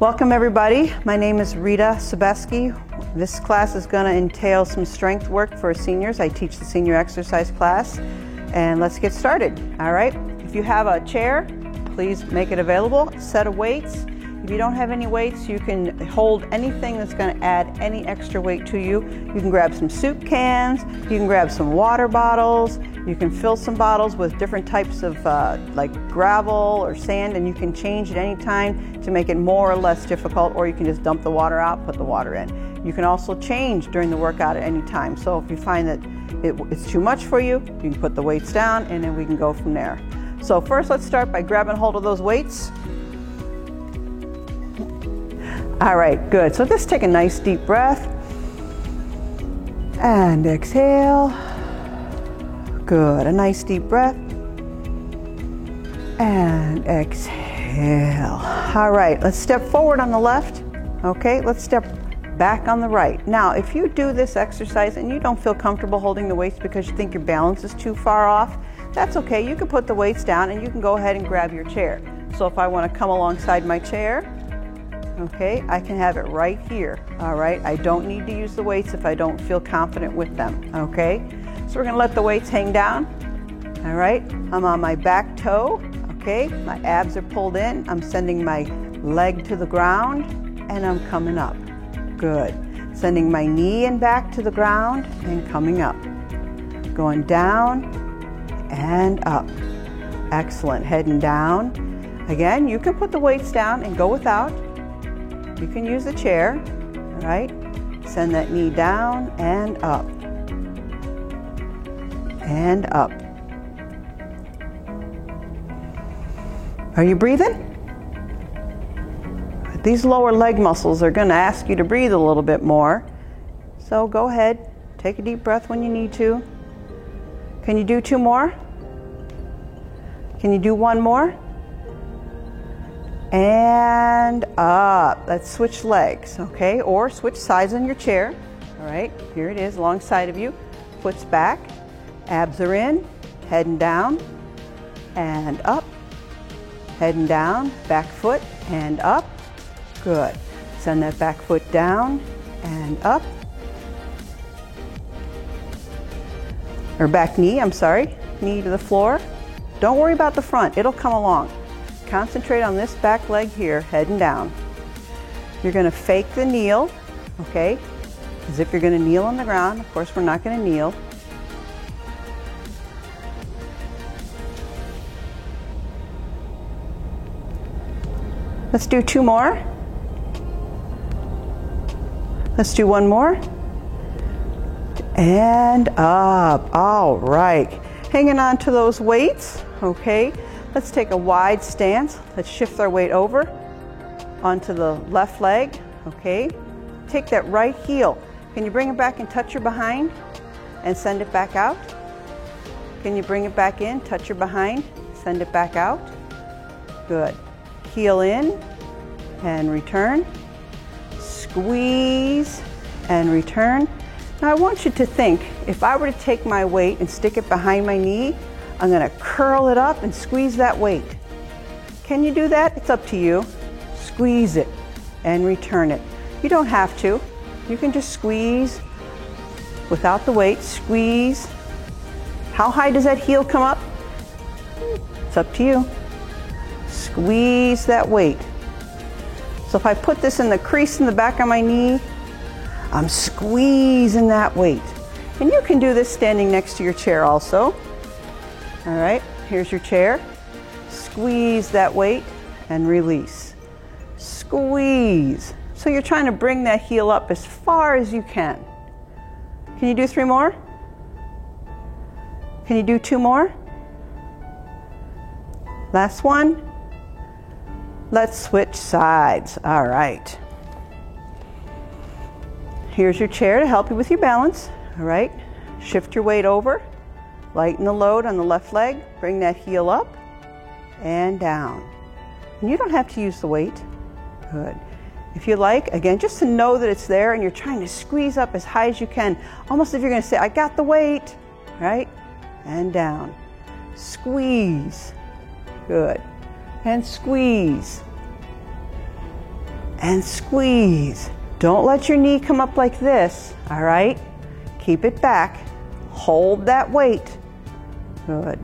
Welcome everybody. My name is Rita Sobeski. This class is going to entail some strength work for seniors. I teach the senior exercise class, and let's get started. All right. If you have a chair, please make it available. Set of weights. If you don't have any weights, you can hold anything that's going to add any extra weight to you. You can grab some soup cans, you can grab some water bottles, you can fill some bottles with different types of like gravel or sand, and you can change at any time to make it more or less difficult, or you can just dump the water out, put the water in. You can also change during the workout at any time. So if you find that it's too much for you, you can put the weights down and then we can go from there. So first let's start by grabbing hold of those weights. All right, good. So just take a nice deep breath and exhale. Good. A nice deep breath and exhale. All right, let's step forward on the left. Okay, let's step back on the right. Now, if you do this exercise and you don't feel comfortable holding the weights because you think your balance is too far off, that's okay. You can put the weights down and you can go ahead and grab your chair. So if I want to come alongside my chair, okay, I can have it right here. All right, I don't need to use the weights if I don't feel confident with them. Okay, so we're going to let the weights hang down. All right, I'm on my back toe. Okay, my abs are pulled in. I'm sending my leg to the ground and I'm coming up. Good. Sending my knee and back to the ground and coming up. Going down and up. Excellent. Heading down. Again, you can put the weights down and go without. You can use the chair. All right. Send that knee down and up. And up. Are you breathing? These lower leg muscles are going to ask you to breathe a little bit more. So go ahead, take a deep breath when you need to. Can you do two more? Can you do one more? And up. Let's switch legs, okay? Or switch sides on your chair. All right, here it is alongside of you. Foot's back, abs are in, heading down and up. Heading down, back foot and up. Good. Send that back foot down and up. Or back knee, I'm sorry. Knee to the floor. Don't worry about the front. It'll come along. Concentrate on this back leg here, heading down. You're going to fake the kneel, okay? As if you're going to kneel on the ground. Of course, we're not going to kneel. Let's do two more. Let's do one more. And up. All right. Hanging on to those weights. Okay. Let's take a wide stance. Let's shift our weight over onto the left leg. Okay. Take that right heel. Can you bring it back and touch your behind and send it back out? Can you bring it back in, touch your behind, send it back out? Good. Heel in and return. Squeeze and return. Now I want you to think, if I were to take my weight and stick it behind my knee, I'm going to curl it up and squeeze that weight. Can you do that? It's up to you. Squeeze it and return it. You don't have to. You can just squeeze without the weight. Squeeze. How high does that heel come up? It's up to you. Squeeze that weight. So if I put this in the crease in the back of my knee, I'm squeezing that weight. And you can do this standing next to your chair also. All right, here's your chair. Squeeze that weight and release. Squeeze. So you're trying to bring that heel up as far as you can. Can you do three more? Can you do two more? Last one. Let's switch sides. All right. Here's your chair to help you with your balance. All right. Shift your weight over. Lighten the load on the left leg. Bring that heel up and down. And you don't have to use the weight. Good. If you like, again, just to know that it's there and you're trying to squeeze up as high as you can, almost if you're going to say, I got the weight, right? And down. Squeeze. Good. And squeeze. and squeeze. Don't let your knee come up like this, all right? Keep it back. Hold that weight. Good.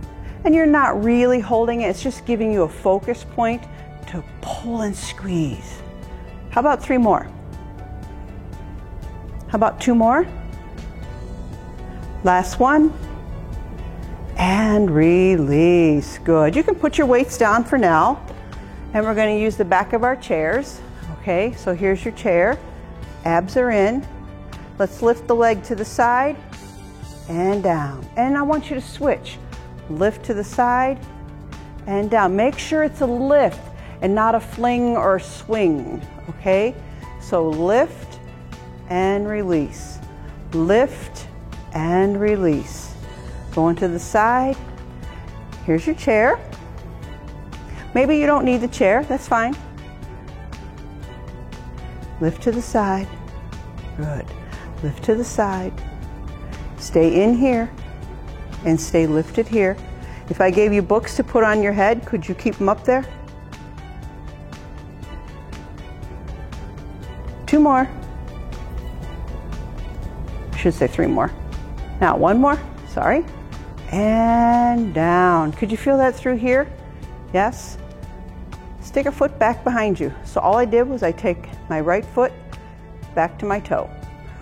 And you're not really holding it, it's just giving you a focus point to pull and squeeze. How about 3 more? How about 2 more? Last one. And release. Good. You can put your weights down for now. And we're going to use the back of our chairs. Okay, so here's your chair. Abs are in. Let's lift the leg to the side and down. And I want you to switch. Lift to the side and down. Make sure it's a lift and not a fling or swing. Okay, so lift and release. Lift and release. Going to the side. Here's your chair. Maybe you don't need the chair, that's fine. Lift to the side. Good. Lift to the side. Stay in here and stay lifted here. If I gave you books to put on your head, could you keep them up there? 2 more. I should say 3 more. Now 1 more, sorry. And down. Could you feel that through here? Yes? Stick a foot back behind you. So all I did was I take my right foot back to my toe.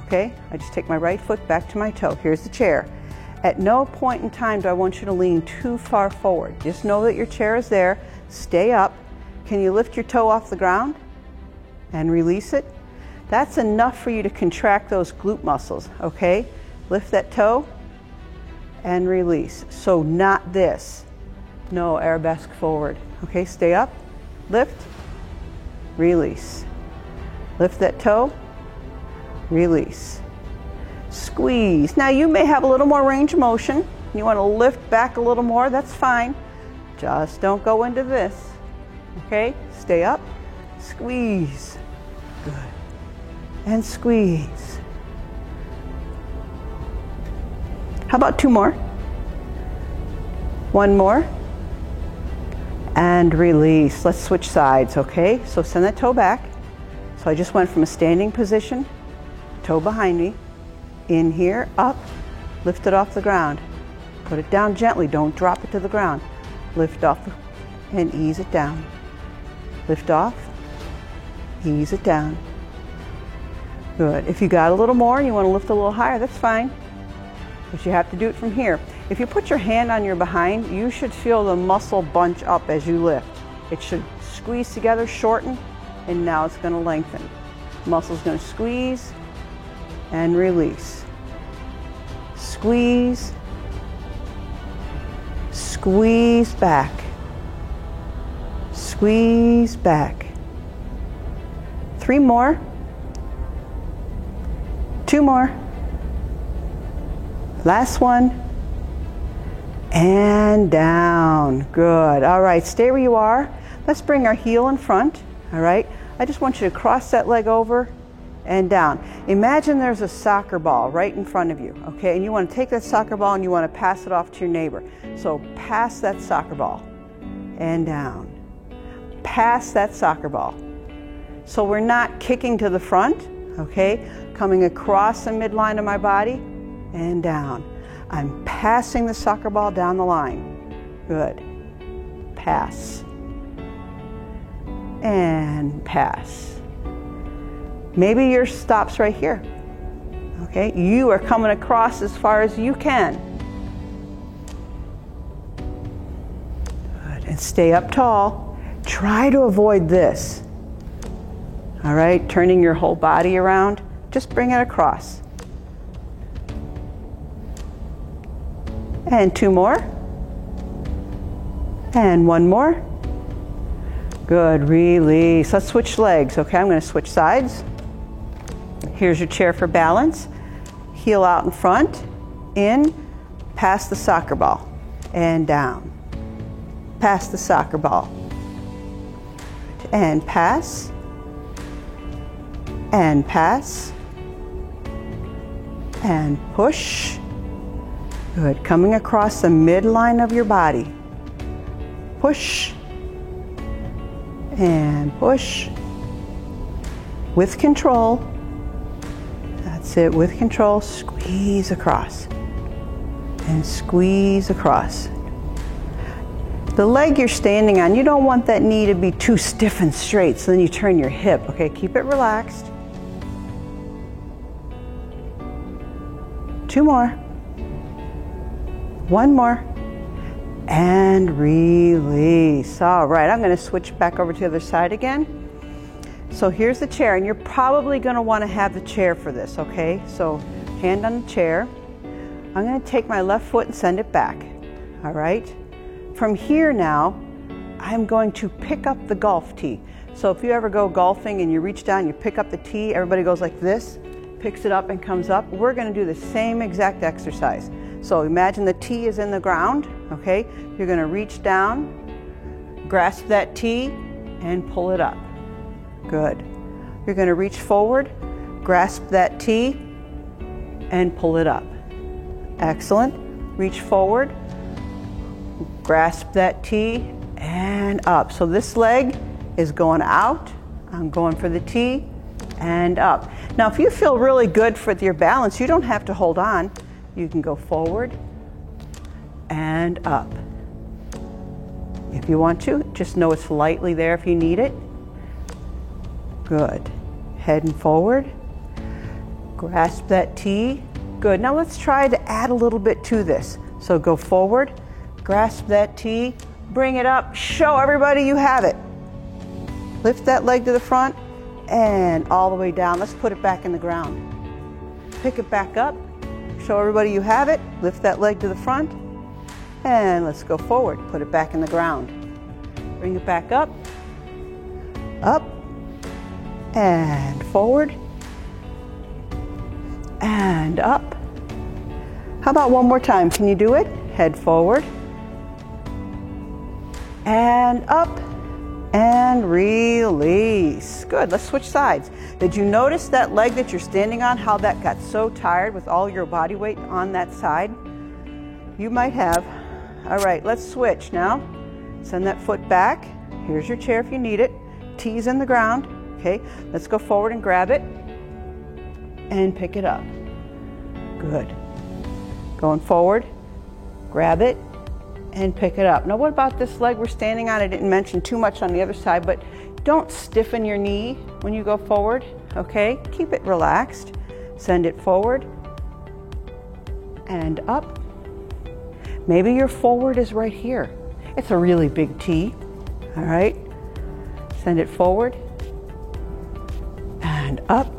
Okay? I just take my right foot back to my toe. Here's the chair. At no point in time do I want you to lean too far forward. Just know that your chair is there. Stay up. Can you lift your toe off the ground and release it? That's enough for you to contract those glute muscles. Okay? Lift that toe and release. So not this. No, arabesque forward. Okay, stay up, lift, release. Lift that toe, release. Squeeze. Now you may have a little more range of motion. You want to lift back a little more, that's fine. Just don't go into this. Okay, stay up, squeeze. Good. And squeeze. How about 2 more? 1 more. And release. Let's switch sides, okay? So send that toe back. So I just went from a standing position, toe behind me, in here, up, lift it off the ground. Put it down gently, don't drop it to the ground. Lift off and ease it down. Lift off, ease it down. Good. If you got a little more and you want to lift a little higher, that's fine. But you have to do it from here. If you put your hand on your behind, you should feel the muscle bunch up as you lift. It should squeeze together, shorten, and now it's going to lengthen. Muscle's going to squeeze and release. Squeeze, squeeze back, squeeze back. 3 more, 2 more. Last one, and down. Good. All right, stay where you are. Let's bring our heel in front. All right, I just want you to cross that leg over and down. Imagine there's a soccer ball right in front of you, okay? And you want to take that soccer ball and you want to pass it off to your neighbor. So pass that soccer ball and down. Pass that soccer ball. So we're not kicking to the front, okay? Coming across the midline of my body and down. I'm passing the soccer ball down the line. Good. Pass. And pass. Maybe yours stops right here. Okay? You are coming across as far as you can. Good. And stay up tall. Try to avoid this. All right? Turning your whole body around. Just bring it across. And 2 more. And 1 more. Good, release. Let's switch legs, okay? I'm going to switch sides. Here's your chair for balance. Heel out in front, in, past the soccer ball, and down. Past the soccer ball. And pass. And pass. And push. Good. Coming across the midline of your body. Push. And push. with control. That's it, with control, squeeze across and squeeze across. The leg you're standing on, you don't want that knee to be too stiff and straight, so then you turn your hip, okay? Keep it relaxed. 2 more. 1 more. And release. All right, I'm gonna switch back over to the other side again. So here's the chair, and you're probably gonna wanna have the chair for this, okay? So hand on the chair. I'm gonna take my left foot and send it back, all right? From here now, I'm going to pick up the golf tee. So if you ever go golfing and you reach down, you pick up the tee, everybody goes like this, picks it up and comes up. We're gonna do the same exact exercise. So imagine the tee is in the ground, okay? You're gonna reach down, grasp that tee, and pull it up. Good. You're gonna reach forward, grasp that tee, and pull it up. Excellent. Reach forward, grasp that tee, and up. So this leg is going out. I'm going for the tee and up. Now, if you feel really good for your balance, you don't have to hold on. You can go forward and up. If you want to, just know it's lightly there if you need it. Good. Heading forward. Grasp that tee. Good. Now let's try to add a little bit to this. So go forward. Grasp that tee, bring it up, show everybody you have it. Lift that leg to the front and all the way down. Let's put it back in the ground. Pick it back up, show everybody you have it, lift that leg to the front, and let's go forward. Put it back in the ground. Bring it back up, and forward, and up. How about one more time? Can you do it? Head forward, and up, and release. Good, let's switch sides. Did you notice that leg that you're standing on, how that got so tired with all your body weight on that side? You might have. All right, let's switch now. Send that foot back. Here's your chair if you need it. Tee's in the ground, okay? Let's go forward and grab it and pick it up. Good. Going forward, grab it, and pick it up. Now what about this leg we're standing on? I didn't mention too much on the other side, but don't stiffen your knee when you go forward, okay? Keep it relaxed. Send it forward and up. Maybe your forward is right here. It's a really big tee, all right? Send it forward and up.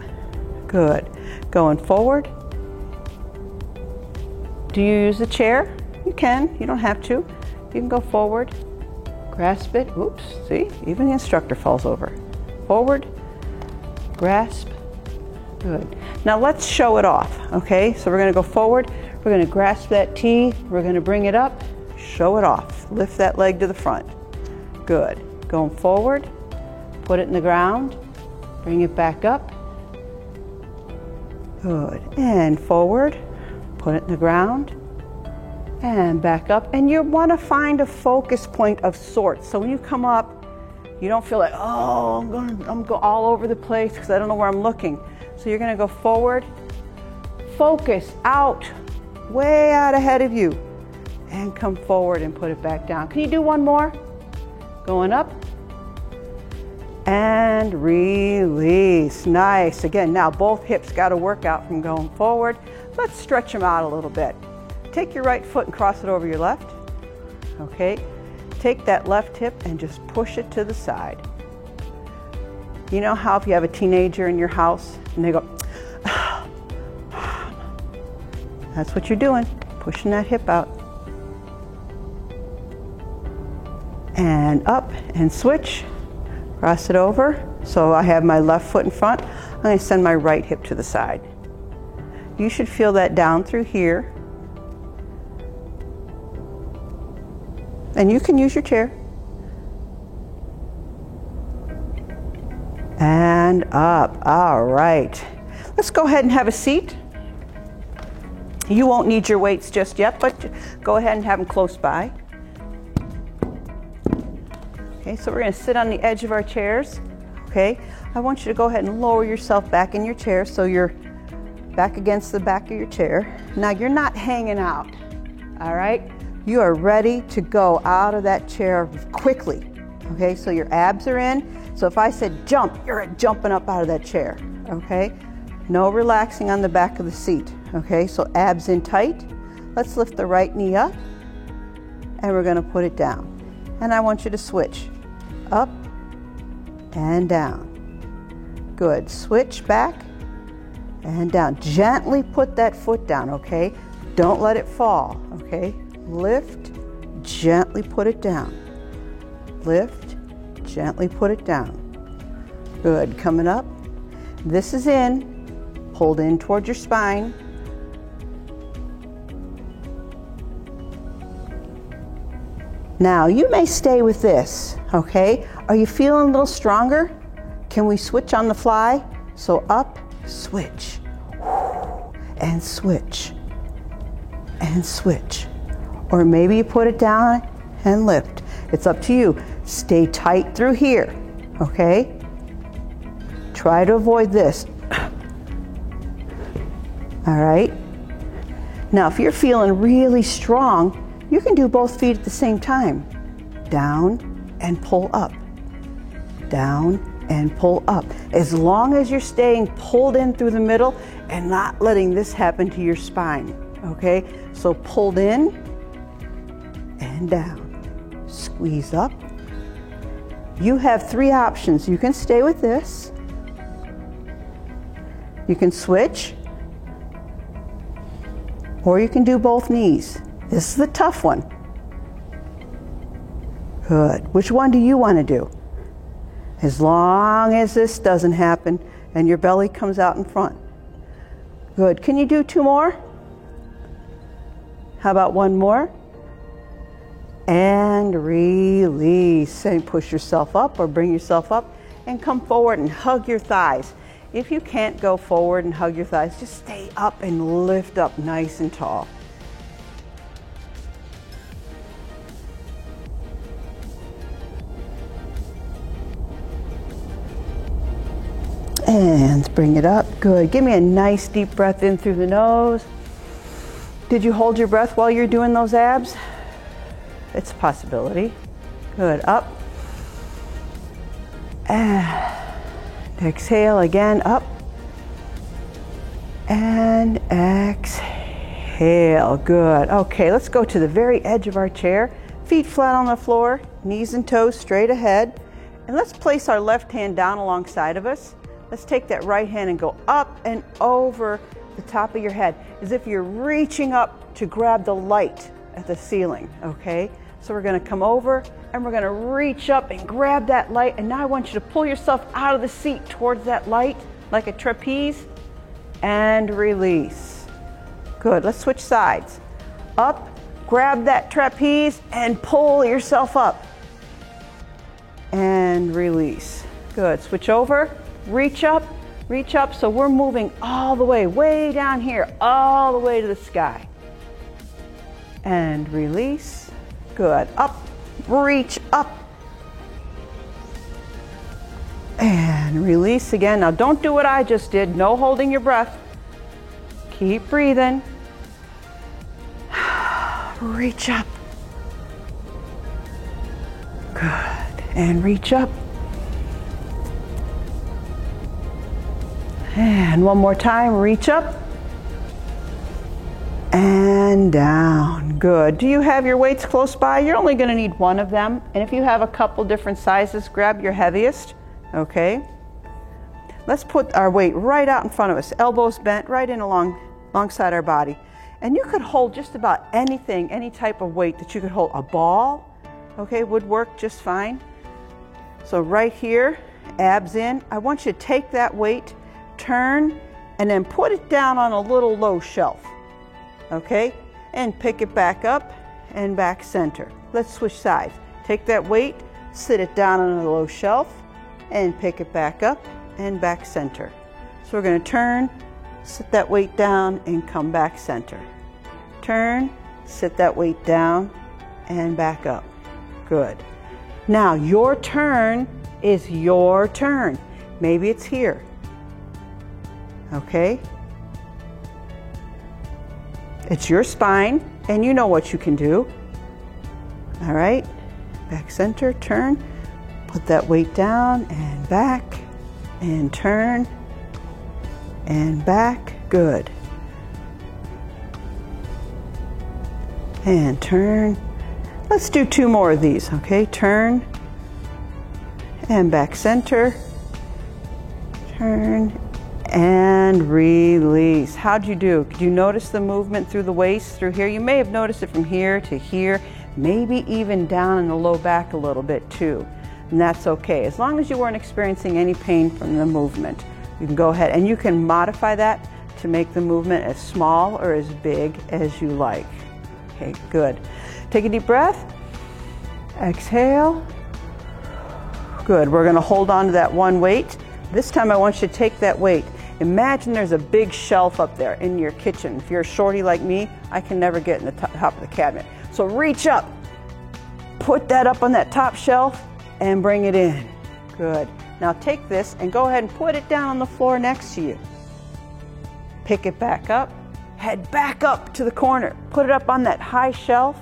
Good. Going forward. Do you use the chair? You can, you don't have to. You can go forward, grasp it. Oops, see, even the instructor falls over. Forward, grasp, good. Now let's show it off, okay? So we're gonna go forward, we're gonna grasp that tee, we're gonna bring it up, show it off. Lift that leg to the front. Good. Going forward, put it in the ground, bring it back up. Good. And forward, put it in the ground, and back up. And you want to find a focus point of sorts. So when you come up, you don't feel like, oh, I'm going all over the place because I don't know where I'm looking. So you're going to go forward, focus out, way out ahead of you, and come forward and put it back down. Can you do one more? Going up and release. Nice. Again, now both hips got to work out from going forward. Let's stretch them out a little bit. Take your right foot and cross it over your left. Okay. Take that left hip and just push it to the side. You know how if you have a teenager in your house and they go, that's what you're doing, pushing that hip out. And up and switch, cross it over. So I have my left foot in front. I'm going to send my right hip to the side. You should feel that down through here. And you can use your chair. And up. All right. Let's go ahead and have a seat. You won't need your weights just yet, but go ahead and have them close by. Okay, so we're going to sit on the edge of our chairs. okay? I want you to go ahead and lower yourself back in your chair so you're back against the back of your chair. Now you're not hanging out, all right? You are ready to go out of that chair quickly, okay? So your abs are in. So if I said jump, you're jumping up out of that chair, okay? No relaxing on the back of the seat, okay? So abs in tight. Let's lift the right knee up and we're gonna put it down. And I want you to switch up and down. Good, switch back and down. Gently put that foot down, okay? Don't let it fall, okay? Lift, gently put it down. Lift, gently put it down. Good, coming up. This is in, pulled in towards your spine. Now, you may stay with this, okay? Are you feeling a little stronger? Can we switch on the fly? So up, switch, and switch, and switch. Or maybe you put it down and lift. It's up to you. Stay tight through here, okay? Try to avoid this. All right? Now, if you're feeling really strong, you can do both feet at the same time. Down and pull up. Down and pull up. As long as you're staying pulled in through the middle and not letting this happen to your spine, okay? So pulled in and down. Squeeze up. You have 3 options. You can stay with this. You can switch. Or you can do both knees. This is the tough one. Good. Which one do you want to do? As long as this doesn't happen and your belly comes out in front. Good. Can you do 2 more? How about 1 more? And release. And push yourself up or bring yourself up and come forward and hug your thighs. If you can't go forward and hug your thighs, just stay up and lift up nice and tall. And bring it up. Good. Give me a nice deep breath in through the nose. Did you hold your breath while you're doing those abs? It's a possibility. Good. Up. And exhale again. Up. And exhale. Good. Okay, let's go to the very edge of our chair. Feet flat on the floor. Knees and toes straight ahead. And let's place our left hand down alongside of us. Let's take that right hand and go up and over the top of your head as if you're reaching up to grab the light at the ceiling, okay? So we're gonna come over and we're gonna reach up and grab that light, and now I want you to pull yourself out of the seat towards that light like a trapeze and release. Good, let's switch sides. Up, grab that trapeze and pull yourself up and release. Good, switch over. Reach up, so we're moving all the way down here, all the way to the sky. And release. Good. Up, reach up. And release again. Now don't do what I just did. No holding your breath. Keep breathing. Reach up. Good. And reach up. And one more time, reach up and down. Good. Do you have your weights close by? You're only going to need 1 of them. And if you have a couple different sizes, grab your heaviest. Okay. Let's put our weight right out in front of us. Elbows bent right in alongside our body. And you could hold just about anything, any type of weight that you could hold. A ball, okay, would work just fine. So right here, abs in. I want you to take that weight, turn, and then put it down on a little low shelf, okay? And pick it back up and back center. Let's switch sides. Take that weight, sit it down on a low shelf, and pick it back up and back center. So we're gonna turn, sit that weight down, and come back center. Turn, sit that weight down, and back up. Good. Now your turn is your turn. Maybe it's here. Okay? It's your spine, and you know what you can do. All right? Back center, turn. Put that weight down and back, and turn, and back. Good. And turn. Let's do 2 more of these, okay? Turn, and back center. Turn, and release. How'd you do? Could you notice the movement through the waist, through here? You may have noticed it from here to here, maybe even down in the low back a little bit too. And that's okay. As long as you weren't experiencing any pain from the movement, you can go ahead and you can modify that to make the movement as small or as big as you like. Okay, good. Take a deep breath. Exhale. Good. We're going to hold on to that one weight. This time I want you to take that weight. Imagine there's a big shelf up there in your kitchen. If you're a shorty like me, I can never get in the top of the cabinet. So reach up, put that up on that top shelf and bring it in. Good. Now take this and go ahead and put it down on the floor next to you. Pick it back up, head back up to the corner. Put it up on that high shelf,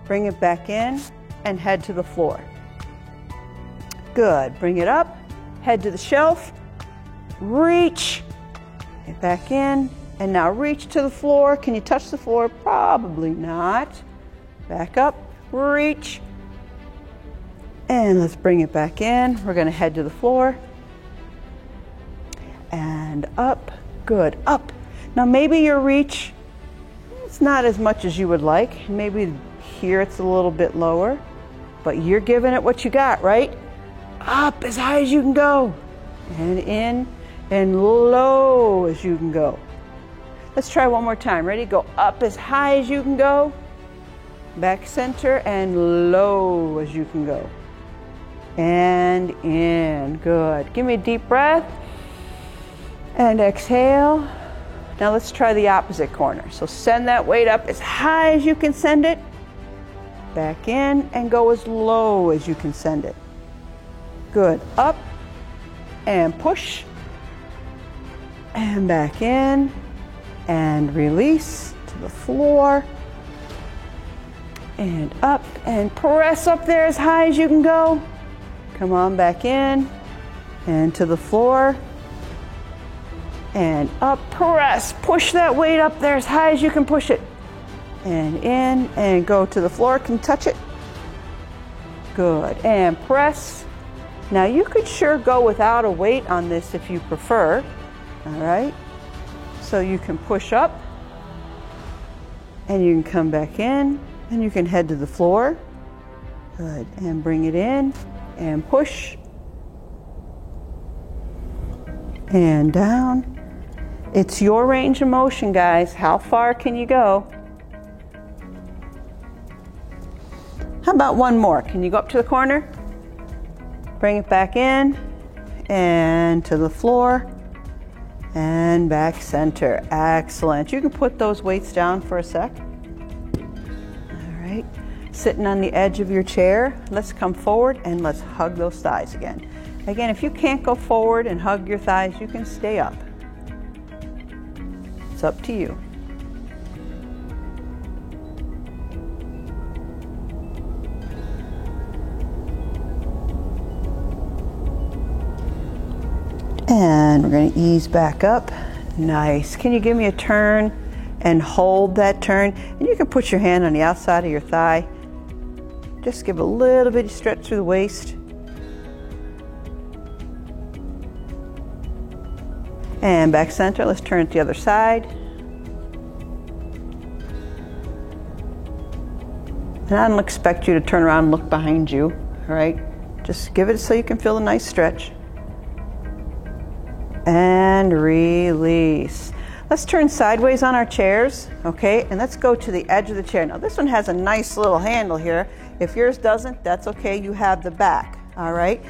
bring it back in and head to the floor. Good. Bring it up, head to the shelf, reach it back in, and now reach to the floor. Can you touch the floor? Probably not. Back up, reach, and let's bring it back in. We're going to head to the floor and up. Good. Up. Now maybe your reach, it's not as much as you would like. Maybe here it's a little bit lower, but you're giving it what you got, right? Up as high as you can go, and in and low as you can go. Let's try one more time. Ready? Go up as high as you can go, back center, and low as you can go, and in. Good. Give me a deep breath and exhale. Now let's try the opposite corner. So send that weight up as high as you can send it, back in, and go as low as you can send it. Good. Up and push and back in and release to the floor and up and press up there as high as you can go. Come on, back in and to the floor and up. Press. Push that weight up there as high as you can push it and in and go to the floor. Can you touch it? Good. And press. Now you could sure go without a weight on this if you prefer, all right? So you can push up and you can come back in and you can head to the floor. Good, and bring it in and push and down. It's your range of motion, guys. How far can you go? How about one more? Can you go up to the corner? Bring it back in and to the floor and back center. Excellent. You can put those weights down for a sec. All right. Sitting on the edge of your chair, let's come forward and let's hug those thighs again. Again, if you can't go forward and hug your thighs, you can stay up. It's up to you. And we're going to ease back up. Nice. Can you give me a turn and hold that turn? And you can put your hand on the outside of your thigh. Just give a little bit of stretch through the waist. And back center. Let's turn it to the other side. And I don't expect you to turn around and look behind you. All right? Just give it so you can feel a nice stretch. And release. Let's turn sideways on our chairs, okay? And let's go to the edge of the chair. Now this one has a nice little handle here. If yours doesn't, that's okay. You have the back, all right?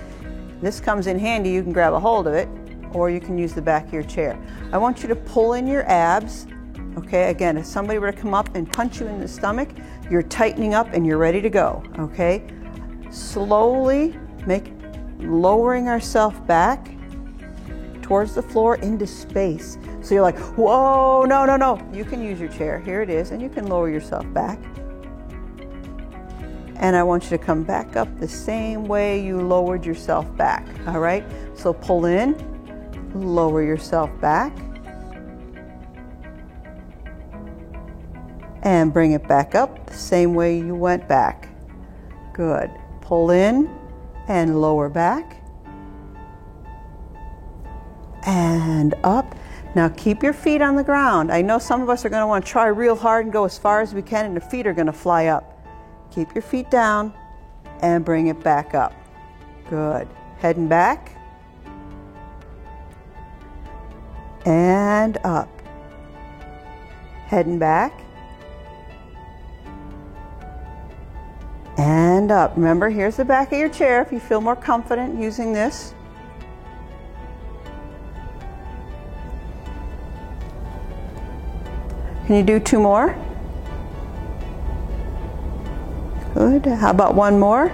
This comes in handy. You can grab a hold of it, or you can use the back of your chair. I want you to pull in your abs, okay? Again, if somebody were to come up and punch you in the stomach, you're tightening up and you're ready to go, okay? Slowly lowering ourselves back towards the floor into space. So you're like, whoa, no, no, no. You can use your chair. Here it is. And you can lower yourself back. And I want you to come back up the same way you lowered yourself back. All right? So pull in, lower yourself back, and bring it back up the same way you went back. Good. Pull in and lower back. And up. Now keep your feet on the ground. I know some of us are going to want to try real hard and go as far as we can, and the feet are going to fly up. Keep your feet down and bring it back up. Good. Heading back. And up. Heading back. And up. Remember, here's the back of your chair if you feel more confident using this. Can you do 2 more? Good. How about 1 more?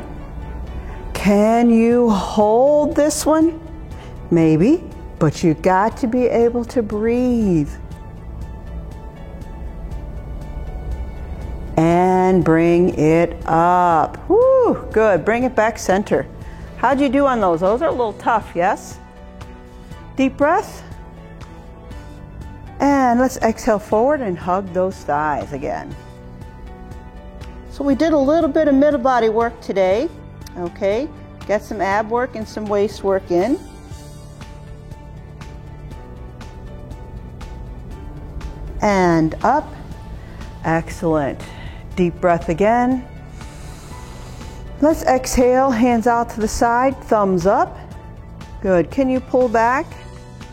Can you hold this one? Maybe, but you got to be able to breathe. And bring it up. Woo, good. Bring it back center. How'd you do on those? Those are a little tough, yes? Deep breath. And let's exhale forward and hug those thighs again. So we did a little bit of middle body work today. Okay, got some ab work and some waist work in. And up. Excellent. Deep breath again. Let's exhale, hands out to the side, thumbs up. Good. Can you pull back?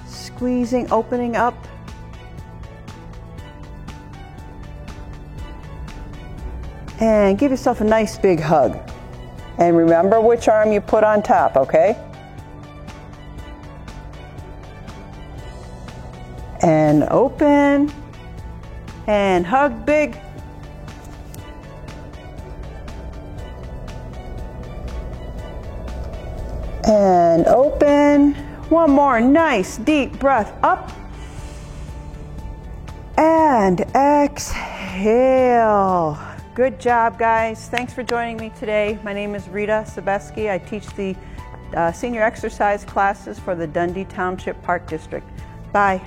Squeezing, opening up. And give yourself a nice big hug. And remember which arm you put on top, okay? And open. And hug big. And open. One more nice deep breath up. And exhale. Good job, guys. Thanks for joining me today. My name is Rita Sebeski. I teach the senior exercise classes for the Dundee Township Park District. Bye.